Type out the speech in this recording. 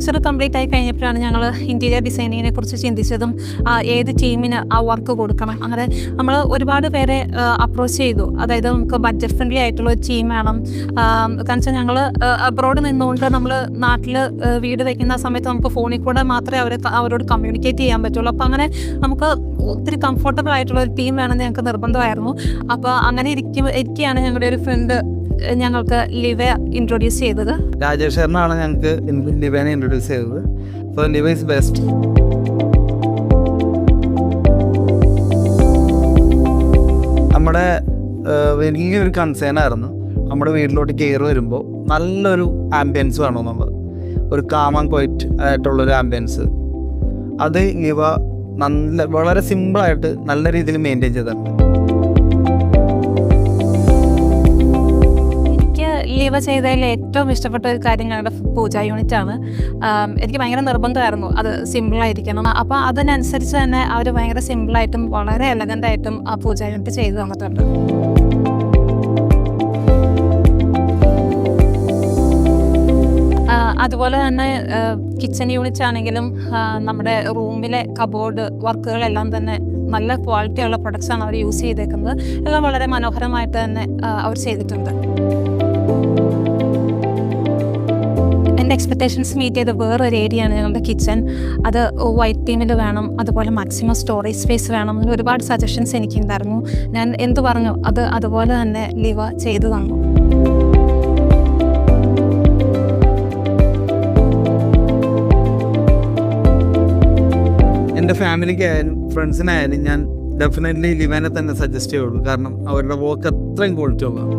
Structure complete ആയി കഴിഞ്ഞപ്പോഴാണ് ഞങ്ങൾ ഇൻറ്റീരിയർ ഡിസൈനിങ്ങിനെ കുറിച്ച് ചിന്തിച്ചതും ഏത് ടീമിന് ആ വർക്ക് കൊടുക്കണം. അങ്ങനെ നമ്മൾ ഒരുപാട് പേരെ അപ്രോച്ച് ചെയ്തു. അതായത് നമുക്ക് ബഡ്ജറ്റ് ഫ്രണ്ട്ലി ആയിട്ടുള്ള ഒരു ടീം വേണം. കാരണം വെച്ചാൽ ഞങ്ങൾ അബ്രോഡ് നിന്നുകൊണ്ട് നമ്മൾ നാട്ടിൽ വീട് വയ്ക്കുന്ന സമയത്ത് നമുക്ക് ഫോണിൽ കൂടെ മാത്രമേ അവരോട് കമ്മ്യൂണിക്കേറ്റ് ചെയ്യാൻ പറ്റുള്ളൂ. അപ്പോൾ അങ്ങനെ നമുക്ക് ഒത്തിരി കംഫർട്ടബിൾ ആയിട്ടുള്ള ഒരു ടീം വേണമെന്ന് ഞങ്ങൾക്ക് നിർബന്ധമായിരുന്നു. അപ്പോൾ അങ്ങനെ ഇരിക്കുകയാണ് ഞങ്ങളുടെ ഒരു ഫ്രണ്ട് ഞങ്ങൾക്ക് ലിവ ഇൻട്രൊഡ്യൂസ് ചെയ്തത്. രാജേഷ് സാറിനാണ് ഞങ്ങൾക്ക് ലിവേനെ ഇൻട്രൊഡ്യൂസ് ചെയ്തത്. So Liva is best. നമ്മുടെ വലിയൊരു കൺസേൺ ആയിരുന്നു നമ്മുടെ വീട്ടിലോട്ട് കയറി വരുമ്പോൾ നല്ലൊരു ആംബിയൻസ് വേണമെന്നുള്ളത്, ഒരു കാം ആൻഡ് ക്വയറ്റ് ആയിട്ടുള്ളൊരു ആംബിയൻസ്. അത് ലിവ വളരെ സിമ്പിളായിട്ട് നല്ല രീതിയിൽ മെയിൻറ്റെയിൻ ചെയ്തിട്ടുണ്ട്. ലിവ ചെയ്തതിൽ ഏറ്റവും ഇഷ്ടപ്പെട്ട ഒരു കാര്യം ഞങ്ങളുടെ പൂജ യൂണിറ്റ് ആണ്. എനിക്ക് ഭയങ്കര നിർബന്ധമായിരുന്നു അത് സിമ്പിളായിരിക്കണം. അപ്പോൾ അതിനനുസരിച്ച് തന്നെ അവർ ഭയങ്കര സിമ്പിളായിട്ടും വളരെ എലഗൻ്റായിട്ടും ആ പൂജ യൂണിറ്റ് ചെയ്തു തന്നിട്ടുണ്ട്. അതുപോലെ തന്നെ കിച്ചൺ യൂണിറ്റ് ആണെങ്കിലും നമ്മുടെ റൂമിലെ കബോർഡ് വർക്കുകളെല്ലാം തന്നെ നല്ല ക്വാളിറ്റിയുള്ള പ്രൊഡക്ട്സാണ് അവർ യൂസ് ചെയ്തേക്കുന്നത്. എല്ലാം വളരെ മനോഹരമായിട്ട് തന്നെ അവർ ചെയ്തിട്ടുണ്ട്. എൻ്റെ എക്സ്പെക്റ്റേഷൻസ് മീറ്റ് ചെയ്ത വേറൊരു ഏരിയയാണ് ഞങ്ങളുടെ കിച്ചൺ. അത് വൈറ്റ് തീമിൽ വേണം, അതുപോലെ മാക്സിമം സ്റ്റോറേജ് സ്പേസ് വേണം, അങ്ങനെ ഒരുപാട് സജഷൻസ് എനിക്കുണ്ടായിരുന്നു. ഞാൻ എന്തു പറഞ്ഞു അത് അതുപോലെ തന്നെ ലിവ ചെയ്തു തന്നു. എൻ്റെ ഫാമിലിക്കായാലും ഫ്രണ്ട്സിനായാലും ഞാൻ ഡെഫിനറ്റ്ലി ലിവേനെ തന്നെ സജസ്റ്റ് ചെയ്യുള്ളൂ. കാരണം അവരുടെ വർക്ക് അത്രയും ക്വാളിറ്റി ഉള്ളതാണ്.